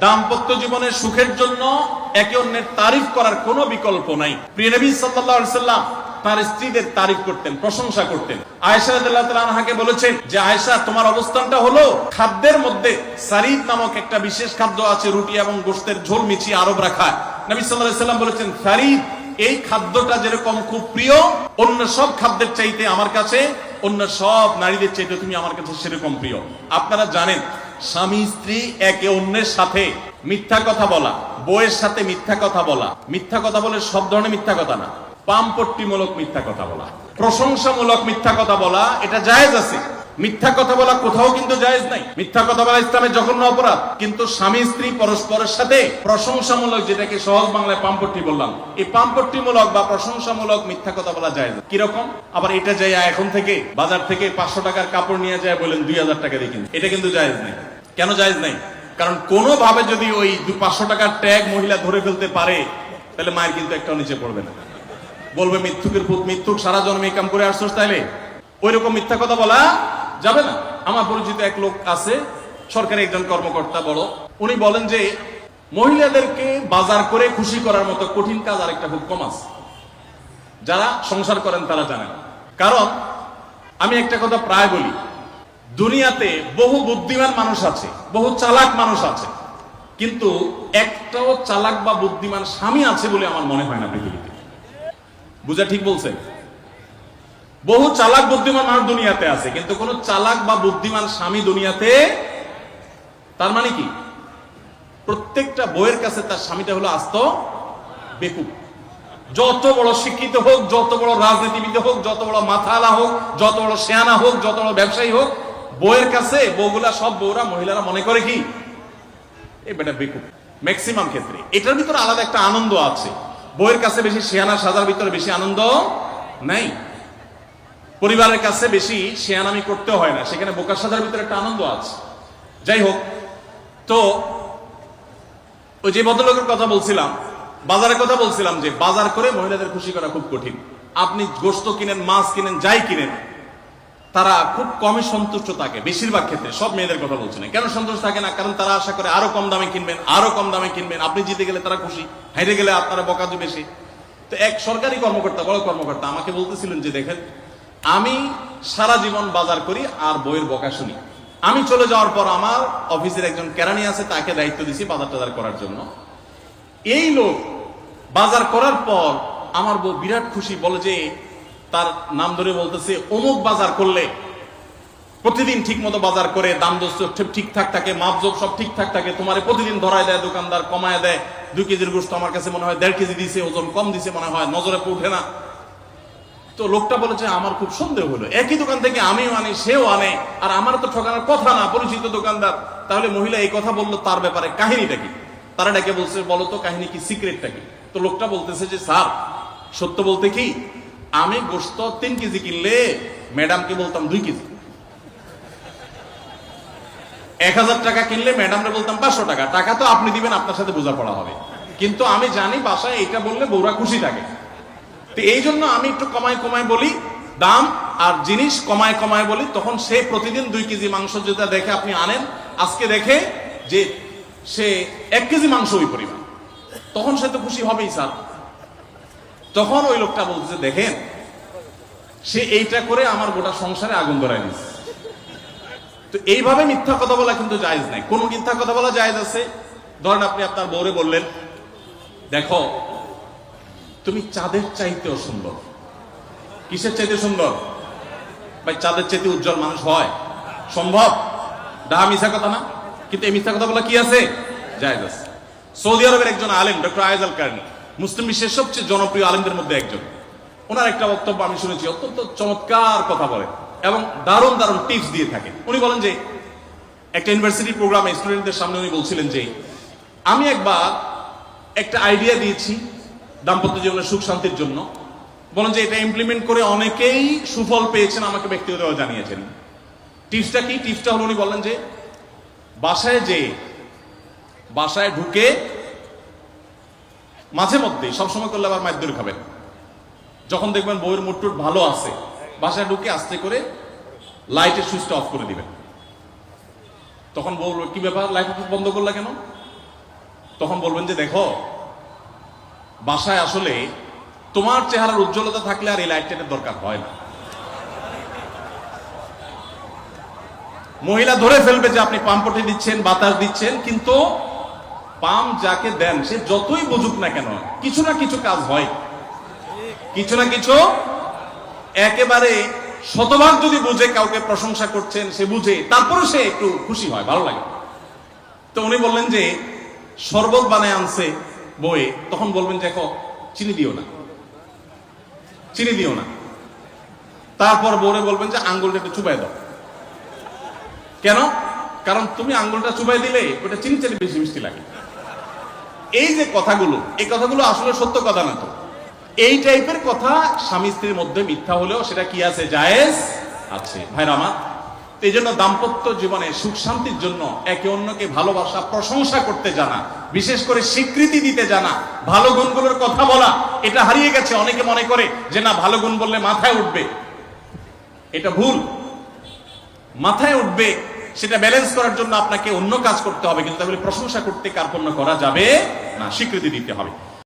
দাম্পত্য জীবনের সুখের জন্য একে অন্যের তারিফ করার কোনো বিকল্প নাই। প্রিয় নবী সাল্লাল্লাহু আলাইহি সাল্লাম তার স্ত্রীদের তারিফ করতেন, প্রশংসা করতেন। আয়েশা রাদিয়াল্লাহু তাআলা আনহাকে বলেছেন যে আয়েশা, তোমার অবস্থানটা হলো খাদ্যের মধ্যে সারিদ নামক একটা বিশেষ খাদ্য আছে, রুটি এবং গোশতের ঝোল মিছিয়ে আরব রাখা। নবী সাল্লাল্লাহু আলাইহি সাল্লাম বলেছেন, সারিদ এই খাদ্যটা যেরকম খুব প্রিয় অন্য সব খাদ্যের চাইতে আমার কাছে, অন্য সব নারীদের চাইতে তুমি আমার কাছে সেরকম প্রিয়। আপনারা জানেন স্বামী স্ত্রী একে অন্যের সাথে মিথ্যা কথা বলা, বউয়ের সাথে মিথ্যা কথা বলা, মিথ্যা কথা বলে সব ধরনের মিথ্যা কথা না, পামপট্টিমূলক মিথ্যা কথা বলা, প্রশংসামূলক মিথ্যা কথা বলা, এটা জায়েজ আছে। মিথ্যা কথা বলা কোথাও কিন্তু জায়েজ নাই। মিথ্যা কথা বলা ইসলামের জঘন্য অপরাধ। কিন্তু স্বামী স্ত্রী পরস্পরের সাথে প্রশংসামূলক, যেটাকে সহজ বাংলায় পামপট্টি বললাম, এই পামপট্টিমূলক বা প্রশংসামূলক মিথ্যা কথা বলা জায়েজ। কিরকম? আবার এটা যাই এখন থেকে বাজার থেকে 500 টাকার কাপড় নিয়ে যায় বলেন 2000 টাকা দিয়ে কিনে, এটা কিন্তু জায়েজ নাই। কেন জায়েজ নাই? কারণ কোন ভাবে যদি ওই 500 টাকার ট্যাগ মহিলা ধরে ফেলতে পারে, তাহলে মায়ের কিন্তু একটাও নিচে পড়বে না, বলবে মৃত্যুকের পুত, মৃত্যুক সারা জন্মে কাম করে আসছস, তাইলে ওইরকম মিথ্যা কথা বলা যাবে না। আমার পরিচিত এক লোক আছে, সরকারি একজন কর্মকর্তা বড়, উনি বলেন যে মহিলাদেরকে বাজার করে খুশি করার মতো কঠিন কাজ আরেকটা খুব কম আছে। যারা সংসার করেন তারা জানেন। কারণ আমি একটা কথা প্রায় বলি, দুনিয়াতে বহু বুদ্ধিমান মানুষ আছে, বহু চালাক মানুষ আছে, কিন্তু একটাও চালাক বা বুদ্ধিমান স্বামী আছে বলে আমার মনে হয় না পৃথিবীতে। বুঝা ঠিক বলছে? বহু চালাক বুদ্ধিমান মানুষ দুনিয়াতে আছে, কিন্তু কোন চালাক বা বুদ্ধিমান স্বামী দুনিয়াতে। তার মানে কি? প্রত্যেকটা বউয়ের কাছে তার স্বামীটা হলো আস্ত বেকুব। যত বড় শিক্ষিত হোক, যত বড় রাজনীতিবিদ হোক, যত বড় মাথালা হোক, যত বড় শেয়ানা হোক, যত বড় ব্যবসায়ী হোক, বউয়ের কাছে বউগুলা, সব বউরা, মহিলারা মনে করে কি এই বেটা বেকুব। ম্যাক্সিমাম ক্ষেত্রে এটার ভিতরে আলাদা একটা আনন্দ আছে। বউয়ের কাছে বেশি শেয়ানা সাজার ভিতরে বেশি আনন্দ নাই। পরিবারের কাছে বেশি শেয়ানামি করতে হয় না, সেখানে বোকা সাজার ভিতরে একটা আনন্দ আছে। যাই হোক, তো ওই যে ভদ্রলোকের কথা বলছিলাম, বাজারের কথা বলছিলাম, যে বাজার করে মহিলাদের খুশি করা খুব কঠিন। আপনি গোশত কিনেন, মাছ কিনেন, যাই কিনেন, তারা খুব কমই সন্তুষ্ট থাকে বেশিরভাগ ক্ষেত্রে। সব মেয়েদের কথা বলছি না। কেন সন্তুষ্ট থাকে না? কারণ তারা আশা করে আরো কম দামে কিনবেন, আরো কম দামে কিনবেন। আপনি জিতে গেলে তারা খুশি, হেরে গেলে আপনারা বকাজু বেশি। তো এক সরকারি কর্মকর্তা, বড় কর্মকর্তা, আমাকে বলতেছিলেন যে দেখেন, আমি সারা জীবন বাজার করি আর বইয়ের বকা শুনি। আমি চলে যাওয়ার পর আমার অফিসের একজন কেরানি আছে, তাকে দায়িত্ব দিছি বাজার টাজার করার জন্য। এই লোক বাজার করার পর আমার বউ বিরাট খুশি, বলে যে তার নাম ধরে বলতেছে, অমুক বাজার করলে প্রতিদিন ঠিক মতো বাজার করে, দাম দস্ত ঠিকঠাক থাকে, মাপজোপ সব ঠিকঠাক থাকে, তোমার প্রতিদিন ধরায় দেয়, দোকানদার কমায় দেয়। 2 কেজির গোশত আমার কাছে মনে হয় 1.5 কেজি দিছে, ওজন কম দিছে মনে হয়, নজরে উঠে না। তো লোকটা বলেছে আমার খুব সন্দেহ হলো, একই দোকান থেকে আমিও আনি, সেও আনে, আর আমার তো ঠকানোর কথা না, পরিচিত দোকানদার। তাহলে মহিলা এই কথা বললো, তার ব্যাপারে কাহিনীটা কি? তারা ডেকে বলছে, বলো তো কাহিনী কি, সিক্রেটটা কি? তো লোকটা বলতেছে যে স্যার, সত্য বলতে কি, আমি গোশত 3 কেজি কিনলে ম্যাডামকে বলতাম 2 কেজি, 1000 টাকা কিনলে ম্যাডামরে বলতাম 500 টাকা। টাকা তো আপনি দিবেন, আপনার সাথে বোঝাপড়া হবে, কিন্তু আমি জানি বাসায় এটা বললে বউরা খুশি থাকে। তো এই জন্য আমি একটু কমায় কমায় বলি দাম, আর জিনিস কমায় কমায় বলি। তখন সে প্রতিদিন 2 কেজি মাংস যেটা দেখে আপনি আনেন, আজকে দেখে যে সে 1 কেজি মাংস ওই পরিমাণ, তখন সে তো খুশি হবেই স্যার। তখন ওই লোকটা বলতেছে, দেখেন, সে এইটা করে আমার গোটা সংসারে আগুন ধরায় দিচ্ছে। তো এইভাবে মিথ্যা কথা বলা কিন্তু জায়েজ নাই। কোন মিথ্যা কথা বলা জায়েজ আছে? ধরেন আপনি আপনার বউরে বললেন, দেখো তুমি চাঁদের চাইতেও সুন্দর। কিসের চাইতে সুন্দর? ভাই, চাঁদের চাইতে উজ্জ্বল মানুষ হয় সম্ভব? ডাহা মিথ্যা কথা না? কিন্তু এই মিথ্যা কথা বলা কি আছে? জায়েজ আছে। সৌদি আরবের একজন আলেম, ডক্টর আয়েজ আল কারনি, মুসলিম বিশ্বের সবচেয়ে জনপ্রিয় আলেমদের মধ্যে একজন। ওনার একটা বক্তব্য আমি শুনেছি, অত্যন্ত চমৎকার কথা বলেন এবং দারুণ দারুণ টিপস দিয়ে থাকেন। উনি বলেন যে একটা ইউনিভার্সিটি প্রোগ্রামে স্টুডেন্টদের সামনে উনি বলছিলেন যে আমি একবার একটা আইডিয়া দিয়েছি দাম্পত্য জীবনের সুখ শান্তির জন্য। বলেন যে এটা ইমপ্লিমেন্ট করে অনেকেই সুফল পেয়েছেন, আমাকে ব্যক্তিগতভাবে জানিয়েছেন। টিপসটা কি? টিপসটা হলো, উনি বলেন যে বাসায় ঢুকে মাঝে মধ্যে, সবসময় করলে আবার মাইর দূর খাবেন, যখন দেখবেন বউয়ের মুড টুট ভালো আছে, বাসায় ঢুকে আস্তে করে লাইটের সুইচটা অফ করে দিবেন। তখন বলবো, কি ব্যাপার, লাইট বন্ধ করলা কেন? তখন বলবেন যে দেখো, বাসায় আসলে তোমার চেহারার উজ্জ্বলতা থাকলে আর এই লাইটের দরকার হয় না। মহিলা ধরে ফেলবে যে আপনি পাম্পটি দিচ্ছেন, বাতাস দিচ্ছেন, কিন্তু পাম্প যাকে দেন সে যতই বুঝুক না কেন কিছু না কিছু কাজ হয়, কিছু না কিছু। একেবারে শতভাগ যদি বুঝে কাউকে প্রশংসা করছেন, সে বুঝে, তারপরে সে একটু খুশি হয়, ভালো লাগে। তো উনি বললেন যে শরবত বানায় আনছে বয়ে, তখন বলবেন যে দেখো চিনি দিও না, চিনি দিও না। তারপর বউরে বলবেন যে আঙ্গুলটা একটু চুবাই দাও। কেন? কারণ তুমি আঙ্গুলটা চুবাই দিলে ওটা চিনি চালি বেশি মিষ্টি লাগে। এই যে কথাগুলো, এই কথাগুলো আসলে সত্য কথা না। তো এই টাইপের কথা স্বামী স্ত্রীর মধ্যে মিথ্যা হলেও সেটা কি আছে? জায়েজ আছে। ভাইরা আমার, এই জন্য দাম্পত্য জীবনে সুখ শান্তির জন্য একে অন্যকে ভালোবাসা, প্রশংসা করতে জানা, বিশেষ করে স্বীকৃতি দিতে জানা, ভালো গুণগুলোর কথা বলা, এটা হারিয়ে গেছে। অনেকে মনে করে যে না, ভালো গুণ বললে মাথায় উঠবে। এটা ভুল। মাথায় উঠবে সেটা ব্যালেন্স করার জন্য আপনাকে অন্য কাজ করতে হবে, কিন্তু তাহলে প্রশংসা করতে কার্পণ্য করা যাবে না, স্বীকৃতি দিতে হবে।